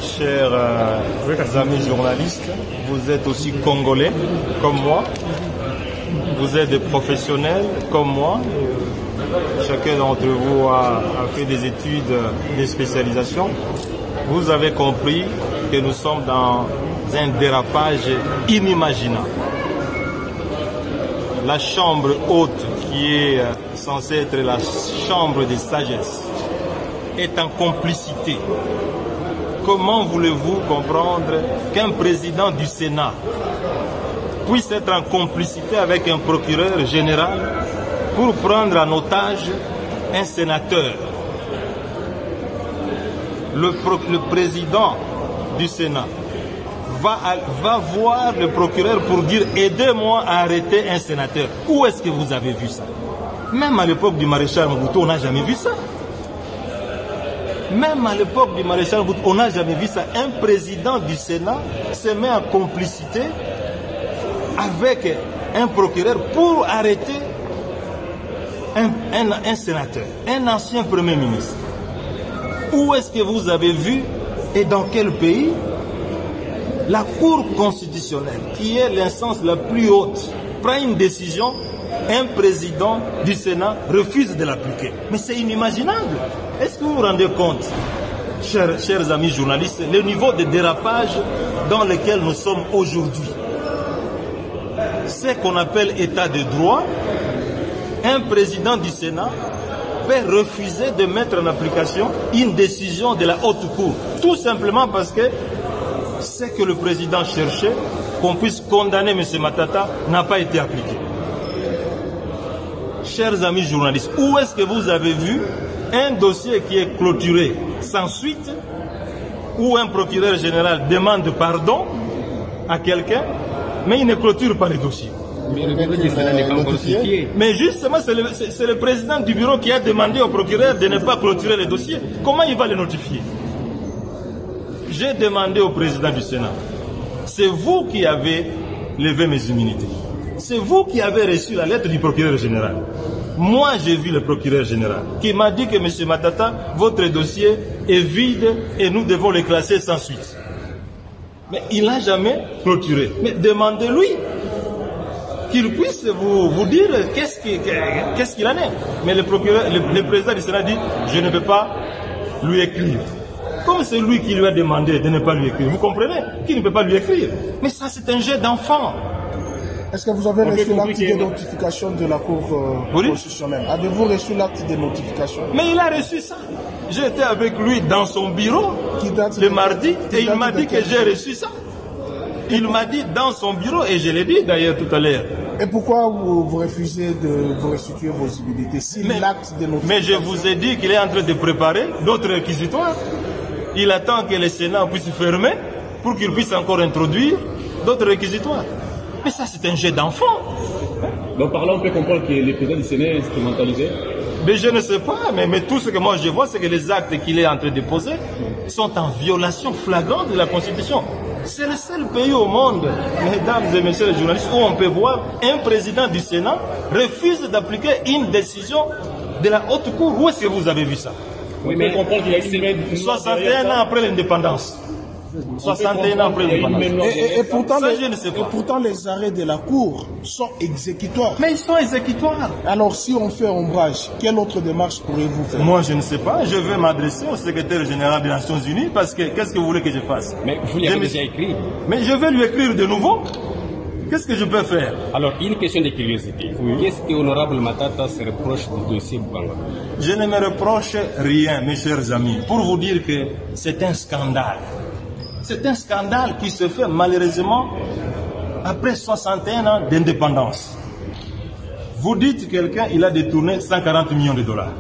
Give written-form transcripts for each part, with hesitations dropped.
chers amis journalistes, vous êtes aussi congolais comme moi, vous êtes des professionnels comme moi, chacun d'entre vous a fait des études de spécialisation. Vous avez compris que nous sommes dans un dérapage inimaginable. La chambre haute, qui est censée être la chambre des sagesses, est en complicité. Comment voulez-vous comprendre qu'un président du Sénat puisse être en complicité avec un procureur général pour prendre en otage un sénateur? Le président du Sénat va voir le procureur pour dire « aidez-moi à arrêter un sénateur ». Où est-ce que vous avez vu ça? Même à l'époque du maréchal Mobutu, on n'a jamais vu ça. Même à l'époque du maréchal Mobutu, on n'a jamais vu ça. Un président du Sénat se met en complicité avec un procureur pour arrêter un sénateur, un ancien Premier ministre. Où est-ce que vous avez vu et dans quel pays la Cour constitutionnelle, qui est l'instance la plus haute, prend une décision, un président du Sénat refuse de l'appliquer? Mais c'est inimaginable. Est-ce que vous vous rendez compte, chers amis journalistes, le niveau de dérapage dans lequel nous sommes aujourd'hui? Ce qu'on appelle état de droit, un président du Sénat peut refuser de mettre en application une décision de la haute cour, tout simplement parce que ce que le président cherchait, qu'on puisse condamner M. Matata, n'a pas été appliqué. Chers amis journalistes, où est-ce que vous avez vu un dossier qui est clôturé sans suite, où un procureur général demande pardon à quelqu'un, mais il ne clôture pas le dossier? Mais justement, c'est le président du bureau qui a demandé au procureur de ne pas clôturer le dossier. Comment il va le notifier? J'ai demandé au président du Sénat, c'est vous qui avez levé mes immunités. C'est vous qui avez reçu la lettre du procureur général. Moi, j'ai vu le procureur général qui m'a dit que M. Matata, votre dossier est vide et nous devons le classer sans suite. Mais il n'a jamais clôturé. Mais demandez-lui qu'il puisse vous dire qu'est-ce qu'il en est. Mais le président du Sénat dit, je ne peux pas lui écrire. Comme c'est lui qui lui a demandé de ne pas lui écrire. Vous comprenez? Qu'il ne peut pas lui écrire. Mais ça, c'est un jeu d'enfant. Est-ce que vous avez reçu l'acte de notification de la Cour constitutionnelle? Avez-vous reçu l'acte de notification? Mais il a reçu ça. J'étais avec lui dans son bureau le mardi et il m'a dit que j'ai reçu ça. Il m'a dit dans son bureau, et je l'ai dit d'ailleurs tout à l'heure. Et pourquoi vous refusez de vous restituer vos immunités si l'acte de notification... Mais je vous ai dit qu'il est en train de préparer d'autres réquisitoires. Il attend que le Sénat puisse fermer pour qu'il puisse encore introduire d'autres réquisitoires. Mais ça, c'est un jeu d'enfant. Donc par là, on peut comprendre que le président du Sénat est instrumentalisé? Mais je ne sais pas, mais tout ce que moi je vois, c'est que les actes qu'il est en train de poser sont en violation flagrante de la Constitution. C'est le seul pays au monde, mesdames et messieurs les journalistes, où on peut voir un président du Sénat refuse d'appliquer une décision de la haute cour. Où est-ce que vous avez vu ça? Oui, mais on comprend qu'il y a 61 ans après l'indépendance. 61 ans après l'indépendance. Et pourtant, ça, je ne sais pas. Et pourtant, les arrêts de la Cour sont exécutoires. Mais ils sont exécutoires. Alors, si on fait ombrage, quelle autre démarche pourriez-vous faire? Moi, je ne sais pas. Je vais m'adresser au secrétaire général des Nations Unies parce que qu'est-ce que vous voulez que je fasse? Mais vous lui avez déjà écrit. Mais je vais lui écrire de nouveau. Qu'est-ce que je peux faire? Alors, une question de curiosité. Oui. Qu'est-ce que l'honorable Matata se reproche du dossier Bouanga? Je ne me reproche rien, mes chers amis, pour vous dire que c'est un scandale. C'est un scandale qui se fait malheureusement après 61 ans d'indépendance. Vous dites quelqu'un, il a détourné 140 millions de dollars.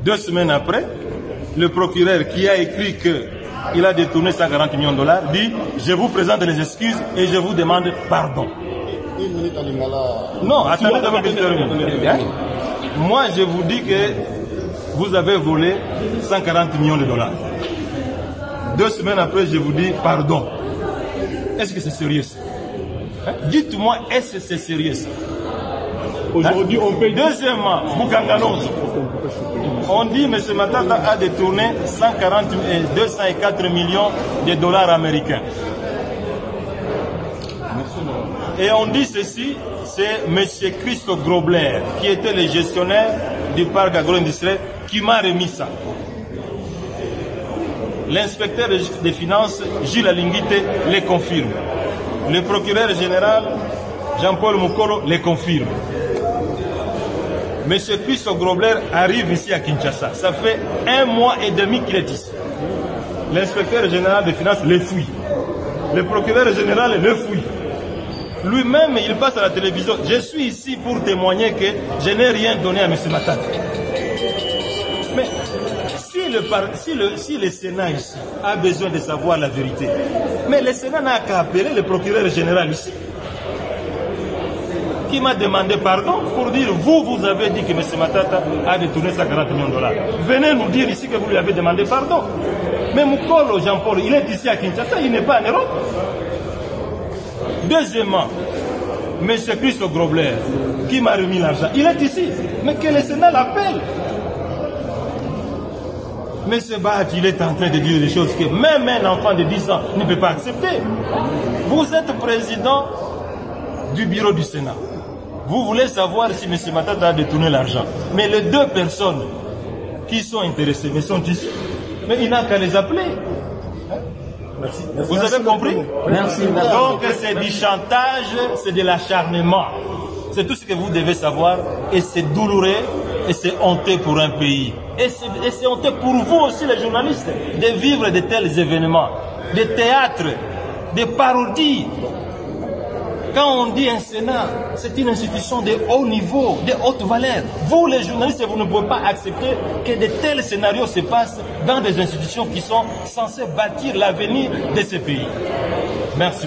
2 semaines après, le procureur qui a écrit qu'il a détourné 140 millions de dollars dit « Je vous présente les excuses et je vous demande pardon ». Non, attendez d'abord que je termine. Moi, je vous dis que vous avez volé 140 millions de dollars. 2 semaines après, je vous dis pardon. Est-ce que c'est sérieux? Dites-moi, est-ce que c'est sérieux? Aujourd'hui, on peut... Deuxièmement, Boukangalonzo. On dit que M. Matata a détourné 204 millions de dollars américains. Et on dit ceci, c'est M. Christo Grobler, qui était le gestionnaire du parc agro-industriel, qui m'a remis ça. L'inspecteur des finances, Gilles Alinguite, les confirme. Le procureur général, Jean-Paul Mukolo, les confirme. M. Christo Grobler arrive ici à Kinshasa. Ça fait 1 mois et demi qu'il est ici. L'inspecteur général des finances les fouille. Le procureur général le fouille. Lui-même, il passe à la télévision. Je suis ici pour témoigner que je n'ai rien donné à M. Matata. Mais si le Sénat ici a besoin de savoir la vérité, mais le Sénat n'a qu'à appeler le procureur général ici, qui m'a demandé pardon pour dire, vous avez dit que M. Matata a détourné 140 millions de dollars. Venez nous dire ici que vous lui avez demandé pardon. Mais Mukolo Jean-Paul, il est ici à Kinshasa, il n'est pas en Europe. Deuxièmement, M. Christo Grobler, qui m'a remis l'argent, il est ici, mais que le Sénat l'appelle. M. Bat, il est en train de dire des choses que même un enfant de 10 ans ne peut pas accepter. Vous êtes président du bureau du Sénat. Vous voulez savoir si M. Matata a détourné l'argent. Mais les 2 personnes qui sont intéressées, mais sont ici. Mais il n'a qu'à les appeler. Merci. Vous avez compris? Merci. Donc c'est du chantage, c'est de l'acharnement. C'est tout ce que vous devez savoir. Et c'est douloureux et c'est honteux pour un pays. Et c'est honteux pour vous aussi les journalistes de vivre de tels événements. Des théâtres, des parodies. Quand on dit un Sénat, c'est une institution de haut niveau, de haute valeur. Vous, les journalistes, vous ne pouvez pas accepter que de tels scénarios se passent dans des institutions qui sont censées bâtir l'avenir de ce pays. Merci.